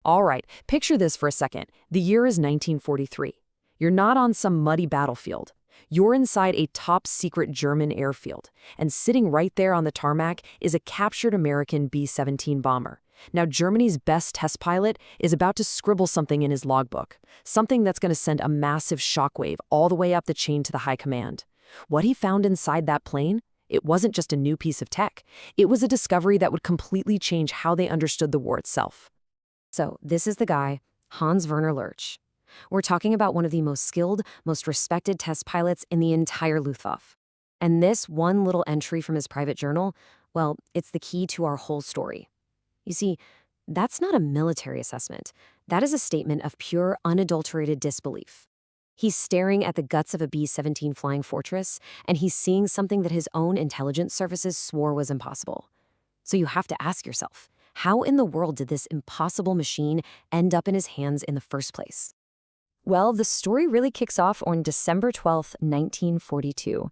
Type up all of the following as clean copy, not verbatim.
All right, picture this for a second. The year is 1943. You're not on some muddy battlefield. You're inside a top-secret German airfield, and sitting right there on the tarmac is a captured American B-17 bomber. Now, Germany's best test pilot is about to scribble something in his logbook, something that's going to send a massive shockwave all the way up the chain to the high command. What he found inside that plane? It wasn't just a new piece of tech. It was a discovery that would completely change how they understood the war itself. So this is the guy, Hans Werner Lurch. We're talking about one of the most skilled, most respected test pilots in the entire Luftwaffe. And this one little entry from his private journal, well, it's the key to our whole story. You see, that's not a military assessment. That is a statement of pure, unadulterated disbelief. He's staring at the guts of a B-17 flying fortress, and he's seeing something that his own intelligence services swore was impossible. So you have to ask yourself, how in the world did this impossible machine end up in his hands in the first place? Well, the story really kicks off on December 12, 1942.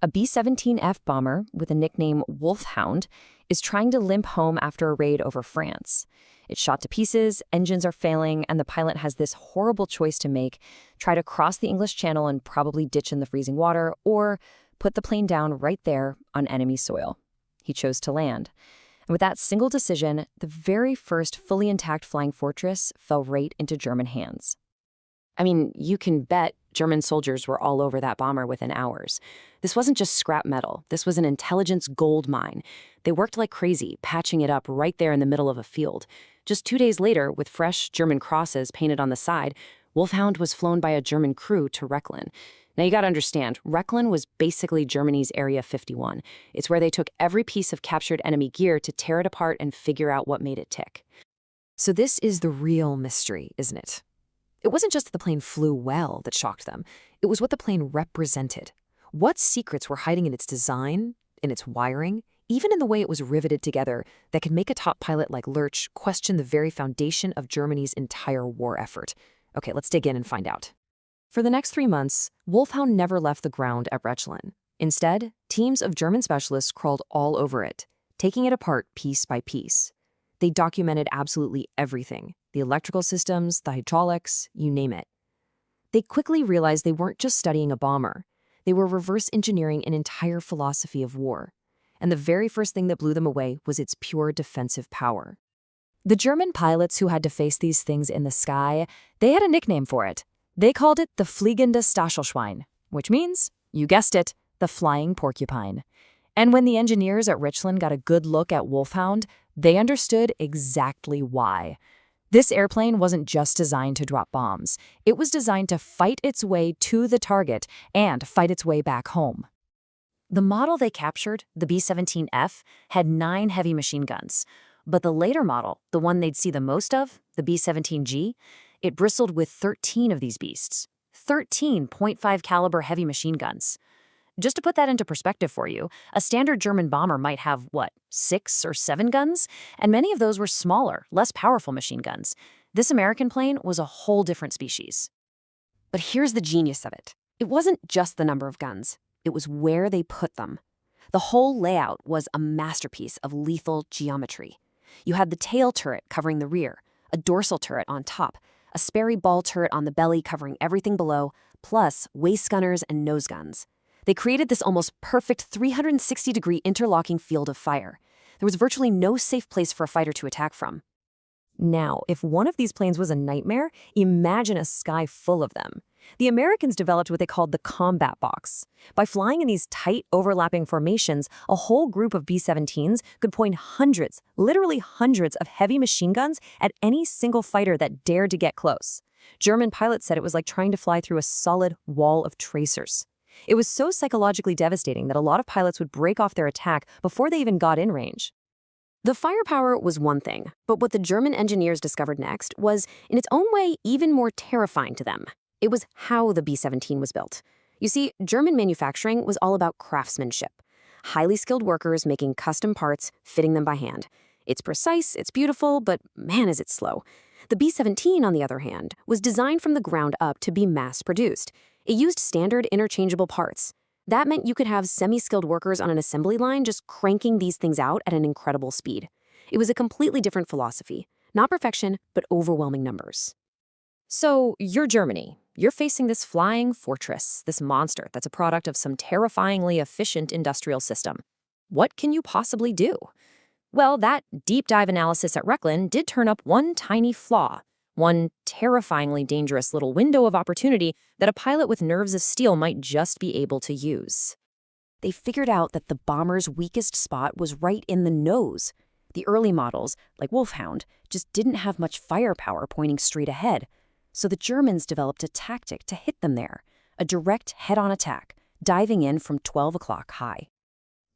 A B-17F bomber with the nickname Hound is trying to limp home after a raid over France. It's shot to pieces, engines are failing, and the pilot has this horrible choice to make: try to cross the English Channel and probably ditch in the freezing water, or put the plane down right there on enemy soil. He chose to land. And with that single decision, the very first fully intact flying fortress fell right into German hands. I mean, you can bet German soldiers were all over that bomber within hours. This wasn't just scrap metal. This was an intelligence gold mine. They worked like crazy, patching it up right there in the middle of a field. Just 2 days later, with fresh German crosses painted on the side, Hound was flown by a German crew to Rechlin. Now, you gotta understand, Rechlin was basically Germany's Area 51. It's where they took every piece of captured enemy gear to tear it apart and figure out what made it tick. So this is the real mystery, isn't it? It wasn't just that the plane flew well that shocked them. It was what the plane represented. What secrets were hiding in its design, in its wiring, even in the way it was riveted together, that could make a top pilot like Lurch question the very foundation of Germany's entire war effort. Okay, let's dig in and find out. For the next 3 months, Hound never left the ground at Rechlin. Instead, teams of German specialists crawled all over it, taking it apart piece by piece. They documented absolutely everything: the electrical systems, the hydraulics, you name it. They quickly realized they weren't just studying a bomber. They were reverse engineering an entire philosophy of war. And the very first thing that blew them away was its pure defensive power. The German pilots who had to face these things in the sky, they had a nickname for it. They called it the Fliegende Stachelschwein, which means, you guessed it, the flying porcupine. And when the engineers at Rechlin got a good look at Hound, they understood exactly why. This airplane wasn't just designed to drop bombs. It was designed to fight its way to the target and fight its way back home. The model they captured, the B-17F, had 9 heavy machine guns. But the later model, the one they'd see the most of, the B-17G, it bristled with 13 of these beasts. 13 .5 caliber heavy machine guns. Just to put that into perspective for you, a standard German bomber might have, 6 or 7 guns? And many of those were smaller, less powerful machine guns. This American plane was a whole different species. But here's the genius of it. It wasn't just the number of guns. It was where they put them. The whole layout was a masterpiece of lethal geometry. You had the tail turret covering the rear, a dorsal turret on top, a Sperry ball turret on the belly covering everything below, plus waist gunners and nose guns. They created this almost perfect 360-degree interlocking field of fire. There was virtually no safe place for a fighter to attack from. Now, if one of these planes was a nightmare, imagine a sky full of them. The Americans developed what they called the combat box. By flying in these tight, overlapping formations, a whole group of B-17s could point hundreds, literally hundreds of heavy machine guns at any single fighter that dared to get close. German pilots said it was like trying to fly through a solid wall of tracers. It was so psychologically devastating that a lot of pilots would break off their attack before they even got in range. The firepower was one thing, but what the German engineers discovered next was, in its own way, even more terrifying to them. It was how the B-17 was built. You see, German manufacturing was all about craftsmanship. Highly skilled workers making custom parts, fitting them by hand. It's precise, it's beautiful, but man, is it slow. The B-17, on the other hand, was designed from the ground up to be mass-produced. It used standard interchangeable parts. That meant you could have semi-skilled workers on an assembly line just cranking these things out at an incredible speed. It was a completely different philosophy. Not perfection, but overwhelming numbers. So, you're Germany. You're facing this flying fortress, this monster that's a product of some terrifyingly efficient industrial system. What can you possibly do? Well, that deep dive analysis at Rechlin did turn up one tiny flaw, one terrifyingly dangerous little window of opportunity that a pilot with nerves of steel might just be able to use. They figured out that the bomber's weakest spot was right in the nose. The early models, like Hound, just didn't have much firepower pointing straight ahead. So the Germans developed a tactic to hit them there, a direct head-on attack, diving in from 12 o'clock high.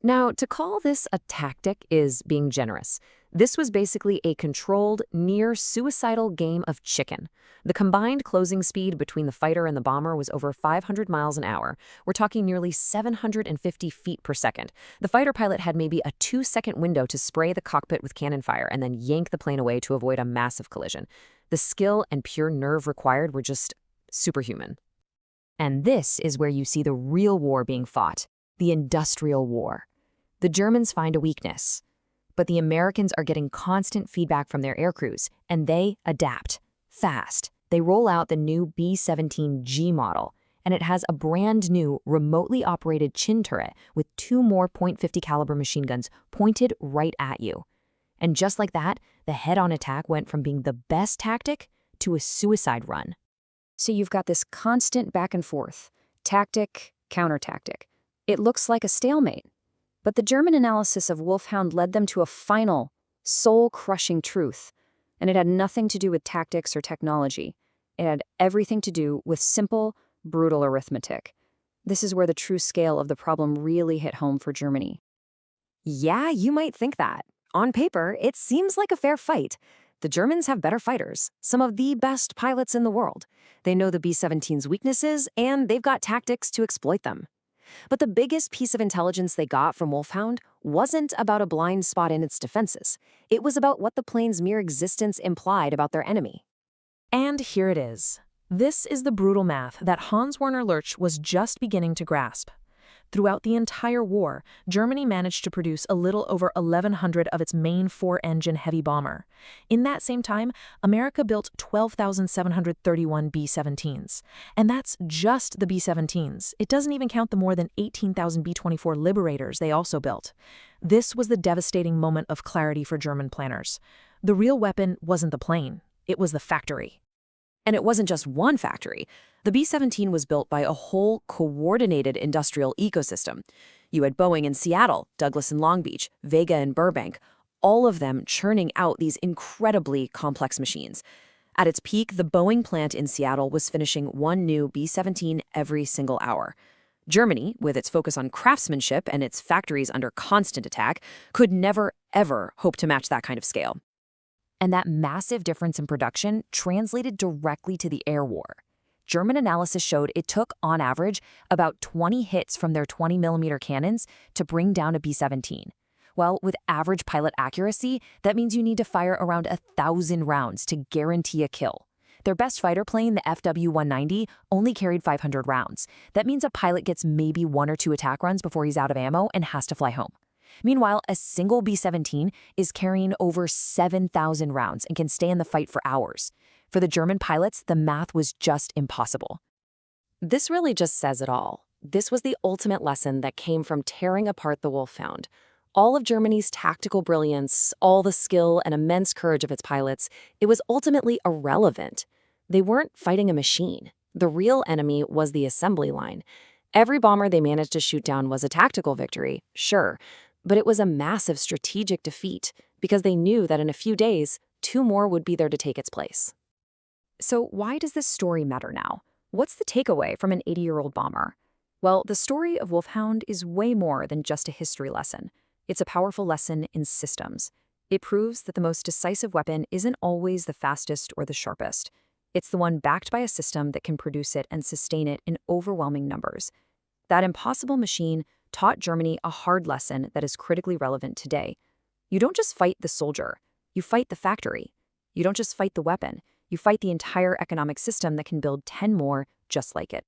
Now, to call this a tactic is being generous. This was basically a controlled, near-suicidal game of chicken. The combined closing speed between the fighter and the bomber was over 500 miles an hour. We're talking nearly 750 feet per second. The fighter pilot had maybe a 2-second window to spray the cockpit with cannon fire and then yank the plane away to avoid a massive collision. The skill and pure nerve required were just superhuman. And this is where you see the real war being fought, the industrial war. The Germans find a weakness, but the Americans are getting constant feedback from their aircrews, and they adapt fast. They roll out the new B-17G model, and it has a brand new remotely operated chin turret with 2 more .50 caliber machine guns pointed right at you. And just like that, the head-on attack went from being the best tactic to a suicide run. So you've got this constant back and forth, tactic, counter-tactic. It looks like a stalemate. But the German analysis of Hound led them to a final, soul-crushing truth, and it had nothing to do with tactics or technology. It had everything to do with simple, brutal arithmetic. This is where the true scale of the problem really hit home for Germany. Yeah, you might think that. On paper, it seems like a fair fight. The Germans have better fighters, some of the best pilots in the world. They know the B-17's weaknesses, and they've got tactics to exploit them. But the biggest piece of intelligence they got from Hound wasn't about a blind spot in its defenses. It was about what the plane's mere existence implied about their enemy. And here it is. This is the brutal math that Hans Werner Lurch was just beginning to grasp. Throughout the entire war, Germany managed to produce a little over 1,100 of its main 4-engine heavy bomber. In that same time, America built 12,731 B-17s. And that's just the B-17s. It doesn't even count the more than 18,000 B-24 Liberators they also built. This was the devastating moment of clarity for German planners. The real weapon wasn't the plane, it was the factory. And it wasn't just one factory. The B-17 was built by a whole coordinated industrial ecosystem. You had Boeing in Seattle, Douglas in Long Beach, Vega in Burbank, all of them churning out these incredibly complex machines. At its peak, the Boeing plant in Seattle was finishing one new B-17 every single hour. Germany, with its focus on craftsmanship and its factories under constant attack, could never, ever hope to match that kind of scale. And that massive difference in production translated directly to the air war. German analysis showed it took, on average, about 20 hits from their 20mm cannons to bring down a B-17. Well, with average pilot accuracy, that means you need to fire around 1,000 rounds to guarantee a kill. Their best fighter plane, the FW-190, only carried 500 rounds. That means a pilot gets maybe 1 or 2 attack runs before he's out of ammo and has to fly home. Meanwhile, a single B-17 is carrying over 7,000 rounds and can stay in the fight for hours. For the German pilots, the math was just impossible. This really just says it all. This was the ultimate lesson that came from tearing apart the Hound. All of Germany's tactical brilliance, all the skill and immense courage of its pilots, it was ultimately irrelevant. They weren't fighting a machine. The real enemy was the assembly line. Every bomber they managed to shoot down was a tactical victory, sure, but it was a massive strategic defeat because they knew that in a few days, 2 more would be there to take its place. So why does this story matter now? What's the takeaway from an 80-year-old bomber? Well, the story of Hound is way more than just a history lesson. It's a powerful lesson in systems. It proves that the most decisive weapon isn't always the fastest or the sharpest. It's the one backed by a system that can produce it and sustain it in overwhelming numbers. That impossible machine taught Germany a hard lesson that is critically relevant today. You don't just fight the soldier, you fight the factory. You don't just fight the weapon, you fight the entire economic system that can build 10 more just like it.